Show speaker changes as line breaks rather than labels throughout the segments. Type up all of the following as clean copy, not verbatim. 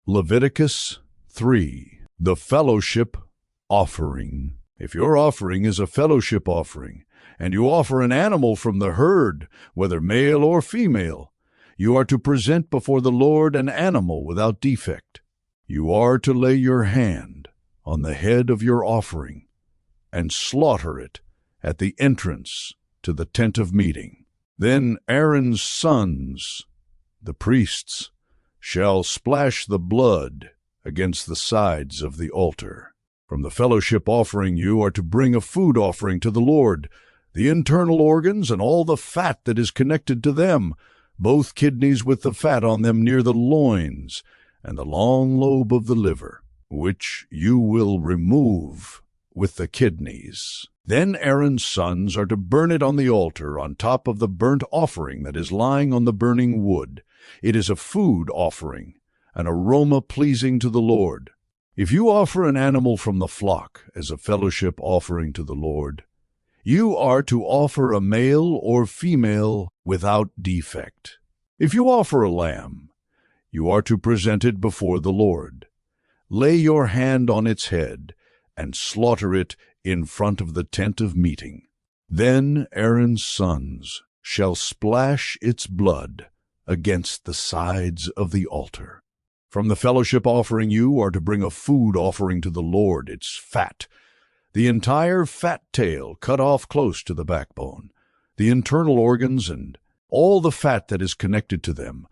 Leviticus 3. The fellowship offering. If your offering is a fellowship offering, and you offer an animal from the herd, whether male or female, you are to present before the Lord an animal without defect. You are to lay your hand on the head of your offering and slaughter it at the entrance to the tent of meeting. Then Aaron's sons, the priests, shall splash the blood against the sides of the altar. From the fellowship offering you are to bring a food offering to the Lord, the internal organs and all the fat that is connected to them, both kidneys with the fat on them near the loins, and the long lobe of the liver, which you will remove with the kidneys. Then Aaron's sons are to burn it on the altar on top of the burnt offering that is lying on the burning wood. It is a food offering, an aroma pleasing to the Lord. If you offer an animal from the flock as a fellowship offering to the Lord, you are to offer a male or female without defect. If you offer a lamb, you are to present it before the Lord. Lay your hand on its head and slaughter it in front of the tent of meeting. Then Aaron's sons shall splash its blood against the sides of the altar. From the fellowship offering you are to bring a food offering to the Lord, its fat, the entire fat tail cut off close to the backbone, the internal organs and all the fat that is connected to them,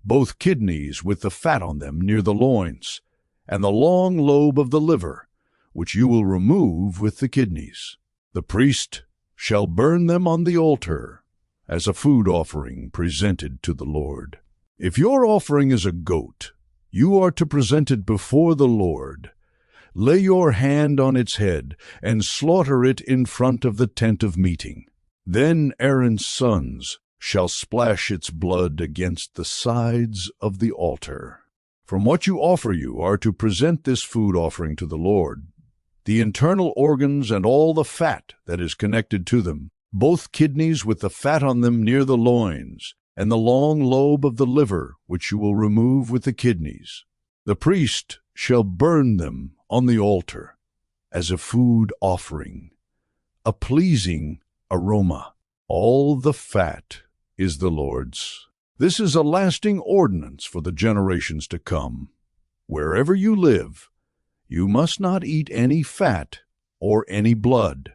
both kidneys with the fat on them near the loins, and the long lobe of the liver, which you will remove with the kidneys. The priest shall burn them on the altar as a food offering presented to the Lord. If your offering is a goat, you are to present it before the Lord. Lay your hand on its head and slaughter it in front of the tent of meeting. Then Aaron's sons shall splash its blood against the sides of the altar. From what you offer you are to present this food offering to the Lord, the internal organs and all the fat that is connected to them, both kidneys with the fat on them near the loins, and the long lobe of the liver, which you will remove with the kidneys. The priest shall burn them on the altar as a food offering, a pleasing aroma. All the fat is the Lord's. This is a lasting ordinance for the generations to come. Wherever you live, you must not eat any fat or any blood.